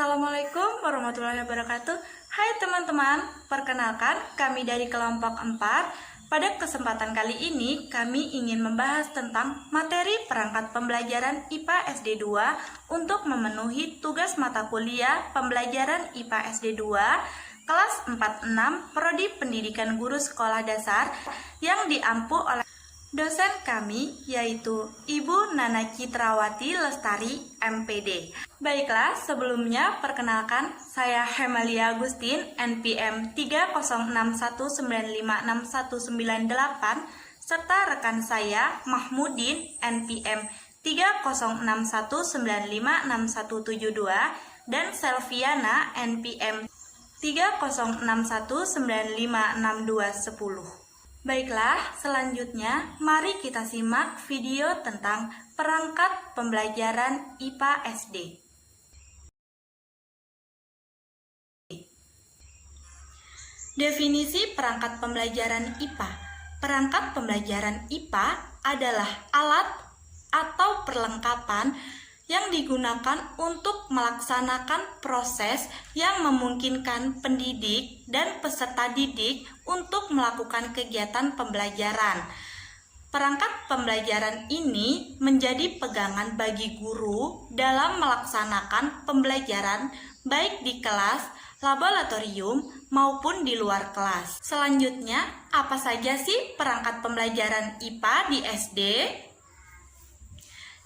Assalamualaikum warahmatullahi wabarakatuh. Hai teman-teman, perkenalkan kami dari kelompok 4. Pada kesempatan kali ini kami ingin membahas tentang materi perangkat pembelajaran IPA SD 2 untuk memenuhi tugas mata kuliah pembelajaran IPA SD 2 kelas 46 Prodi Pendidikan Guru Sekolah Dasar yang diampu oleh dosen kami yaitu Ibu Nana Citrawati Lestari MPD. Baiklah, sebelumnya perkenalkan saya Hemalia Agustin NPM 30619561998 serta rekan saya Mahmudin NPM 30619566172 dan Selviana NPM 30619566210. Baiklah, selanjutnya mari kita simak video tentang perangkat pembelajaran IPA SD. Definisi perangkat pembelajaran IPA. Perangkat pembelajaran IPA adalah alat atau perlengkapan yang digunakan untuk melaksanakan proses yang memungkinkan pendidik dan peserta didik untuk melakukan kegiatan pembelajaran. Perangkat pembelajaran ini menjadi pegangan bagi guru dalam melaksanakan pembelajaran baik di kelas, laboratorium, maupun di luar kelas. Selanjutnya, apa saja sih perangkat pembelajaran IPA di SD?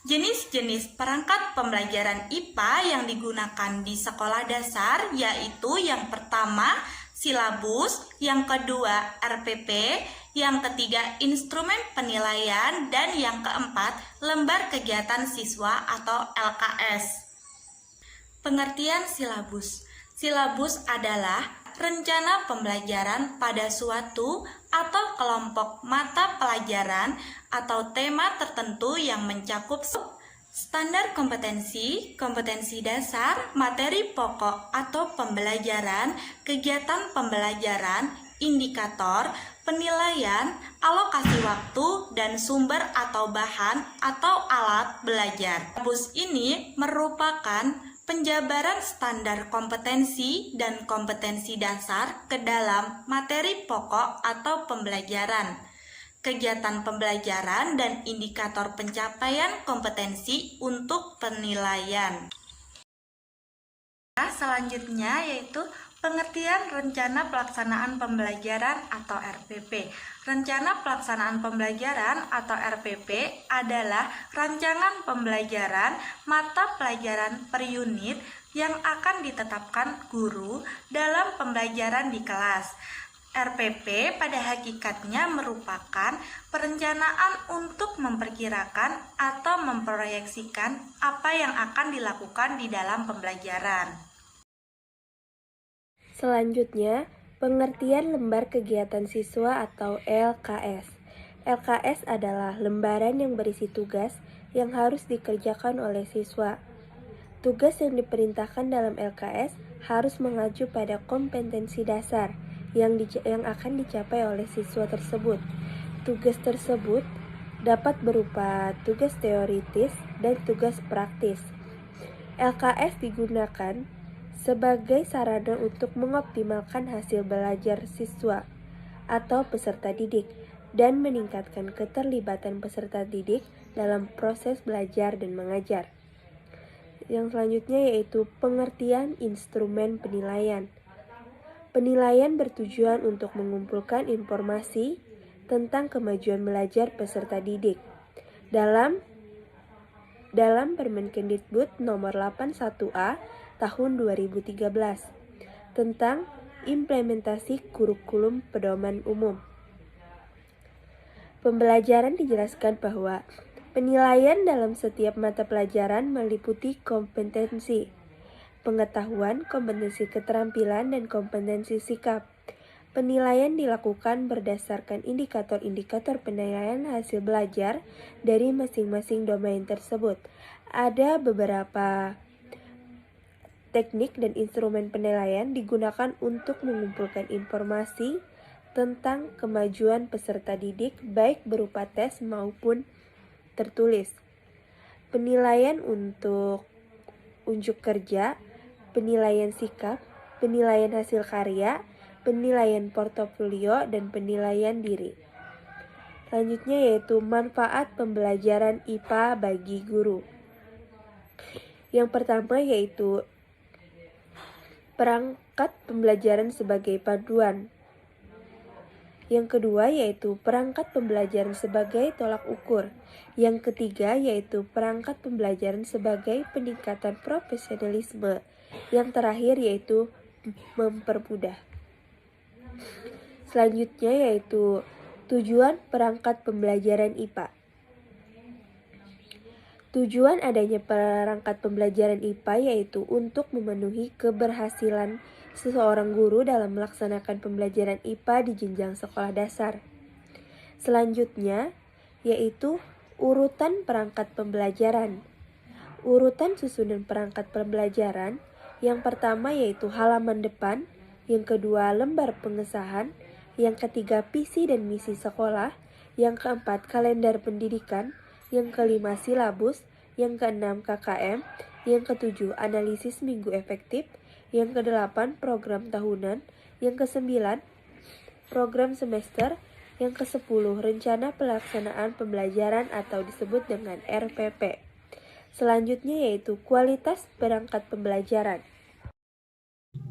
Jenis-jenis perangkat pembelajaran IPA yang digunakan di sekolah dasar yaitu yang pertama silabus, yang kedua RPP, yang ketiga instrumen penilaian, dan yang keempat lembar kegiatan siswa atau LKS. Pengertian silabus. Silabus adalah rencana pembelajaran pada suatu atau kelompok mata pelajaran atau tema tertentu yang mencakup standar kompetensi, kompetensi dasar, materi pokok atau pembelajaran, kegiatan pembelajaran, indikator, penilaian, alokasi waktu, dan sumber atau bahan atau alat belajar. Silabus ini merupakan penjabaran standar kompetensi dan kompetensi dasar ke dalam materi pokok atau pembelajaran, kegiatan pembelajaran, dan indikator pencapaian kompetensi untuk penilaian. Selanjutnya yaitu pengertian rencana pelaksanaan pembelajaran atau RPP. Rencana pelaksanaan pembelajaran atau RPP adalah rancangan pembelajaran mata pelajaran per unit yang akan ditetapkan guru dalam pembelajaran di kelas. RPP pada hakikatnya merupakan perencanaan untuk memperkirakan atau memproyeksikan apa yang akan dilakukan di dalam pembelajaran. Selanjutnya, pengertian lembar kegiatan siswa atau LKS. LKS adalah lembaran yang berisi tugas yang harus dikerjakan oleh siswa. Tugas yang diperintahkan dalam LKS harus mengacu pada kompetensi dasar yang akan dicapai oleh siswa tersebut. Tugas tersebut dapat berupa tugas teoritis dan tugas praktis. LKS digunakan sebagai sarana untuk mengoptimalkan hasil belajar siswa atau peserta didik dan meningkatkan keterlibatan peserta didik dalam proses belajar dan mengajar. Yang selanjutnya yaitu pengertian instrumen penilaian. Penilaian bertujuan untuk mengumpulkan informasi tentang kemajuan belajar peserta didik. Dalam Permendikbud nomor 81A tahun 2013 tentang implementasi kurikulum pedoman umum. Pembelajaran dijelaskan bahwa penilaian dalam setiap mata pelajaran meliputi kompetensi, pengetahuan, kompetensi keterampilan, dan kompetensi sikap. Penilaian dilakukan berdasarkan indikator-indikator penilaian hasil belajar dari masing-masing domain tersebut. Ada beberapa teknik dan instrumen penilaian digunakan untuk mengumpulkan informasi tentang kemajuan peserta didik baik berupa tes maupun tertulis. Penilaian untuk unjuk kerja penilaian sikap, penilaian hasil karya, penilaian portofolio, dan penilaian diri. Selanjutnya yaitu manfaat pembelajaran IPA bagi guru. Yang pertama yaitu perangkat pembelajaran sebagai panduan. Yang kedua yaitu perangkat pembelajaran sebagai tolak ukur. Yang ketiga yaitu perangkat pembelajaran sebagai peningkatan profesionalisme. Yang terakhir yaitu mempermudah. Selanjutnya yaitu tujuan perangkat pembelajaran IPA. Tujuan adanya perangkat pembelajaran IPA yaitu untuk memenuhi keberhasilan seseorang guru dalam melaksanakan pembelajaran IPA di jenjang sekolah dasar. Selanjutnya yaitu urutan perangkat pembelajaran. Urutan susunan perangkat pembelajaran yang pertama yaitu halaman depan, yang kedua lembar pengesahan, yang ketiga visi dan misi sekolah, yang keempat kalender pendidikan, yang kelima silabus, yang keenam KKM, yang ketujuh analisis minggu efektif, yang kedelapan program tahunan, yang kesembilan program semester, yang kesepuluh rencana pelaksanaan pembelajaran atau disebut dengan RPP. Selanjutnya yaitu kualitas perangkat pembelajaran.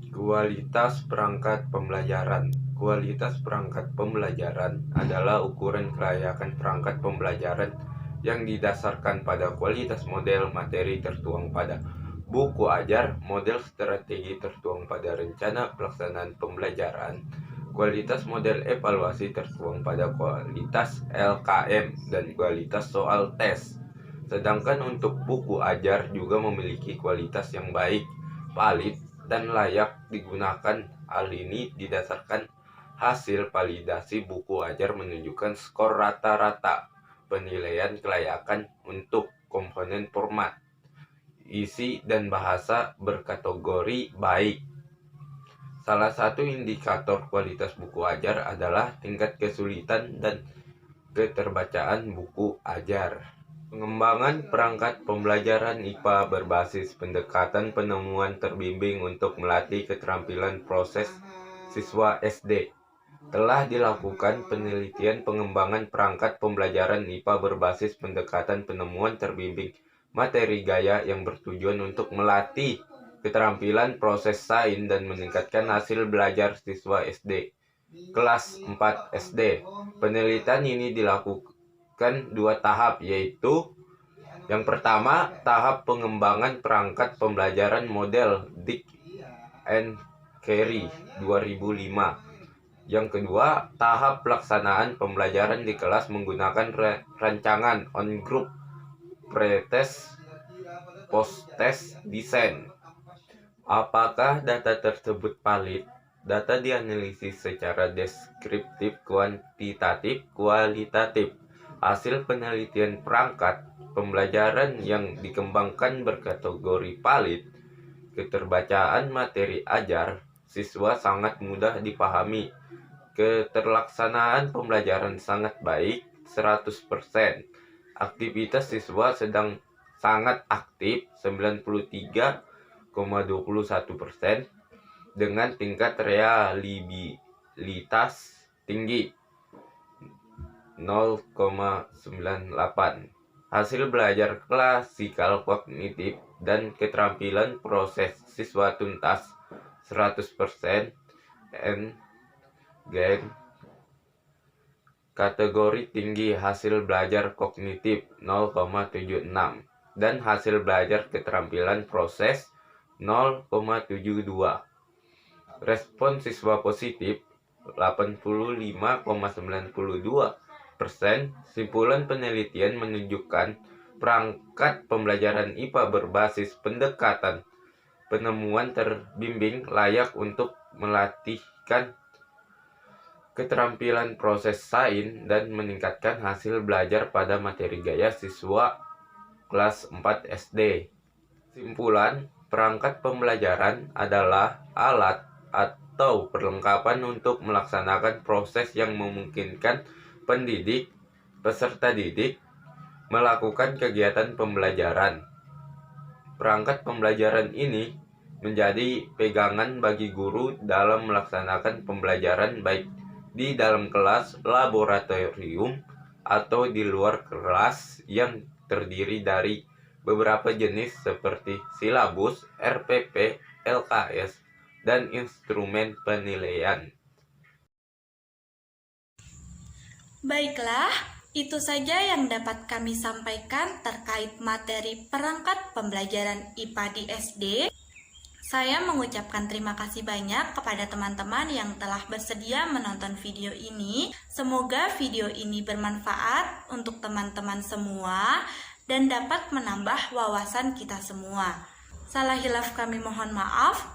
Kualitas perangkat pembelajaran. Kualitas perangkat pembelajaran adalah ukuran kelayakan perangkat pembelajaran yang didasarkan pada kualitas model materi tertuang pada buku ajar, model strategi tertuang pada rencana pelaksanaan pembelajaran, kualitas model evaluasi tertuang pada kualitas LKM, dan kualitas soal tes. Sedangkan untuk buku ajar juga memiliki kualitas yang baik, valid, dan layak digunakan. Hal ini didasarkan hasil validasi buku ajar menunjukkan skor rata-rata penilaian kelayakan untuk komponen format, isi, dan bahasa berkategori baik. Salah satu indikator kualitas buku ajar adalah tingkat kesulitan dan keterbacaan buku ajar. Pengembangan perangkat pembelajaran IPA berbasis pendekatan penemuan terbimbing untuk melatih keterampilan proses siswa SD. Telah dilakukan penelitian pengembangan perangkat pembelajaran IPA berbasis pendekatan penemuan terbimbing materi gaya yang bertujuan untuk melatih keterampilan proses sains dan meningkatkan hasil belajar siswa SD kelas 4 SD. Penelitian ini dilakukan 2 tahap, yaitu yang pertama, tahap pengembangan perangkat pembelajaran model Dick and Carey 2005. Yang kedua, tahap pelaksanaan pembelajaran di kelas menggunakan rancangan on-group, pre-test, post-test, desain. Apakah data tersebut valid? Data dianalisis secara deskriptif, kuantitatif, kualitatif. Hasil penelitian perangkat pembelajaran yang dikembangkan berkategori valid. Keterbacaan materi ajar siswa sangat mudah dipahami. Keterlaksanaan pembelajaran sangat baik, 100%. Aktivitas siswa sedang sangat aktif, 93,21%, dengan tingkat reliabilitas tinggi, 0,98. Hasil belajar klasikal, kognitif, dan keterampilan proses siswa tuntas, 100%. Gen kategori tinggi hasil belajar kognitif 0,76 dan hasil belajar keterampilan proses 0,72. Respon siswa positif 85,92%. Simpulan penelitian menunjukkan perangkat pembelajaran IPA berbasis pendekatan penemuan terbimbing layak untuk melatihkan keterampilan proses sains dan meningkatkan hasil belajar pada materi gaya siswa kelas 4 SD. Simpulan, perangkat pembelajaran adalah alat atau perlengkapan untuk melaksanakan proses yang memungkinkan pendidik, peserta didik, melakukan kegiatan pembelajaran. Perangkat pembelajaran ini menjadi pegangan bagi guru dalam melaksanakan pembelajaran baik di dalam kelas, laboratorium, atau di luar kelas yang terdiri dari beberapa jenis seperti silabus, RPP, LKS, dan instrumen penilaian. Baiklah, itu saja yang dapat kami sampaikan terkait materi perangkat pembelajaran IPA di SD. Saya mengucapkan terima kasih banyak kepada teman-teman yang telah bersedia menonton video ini. Semoga video ini bermanfaat untuk teman-teman semua dan dapat menambah wawasan kita semua. Salah hilaf kami mohon maaf.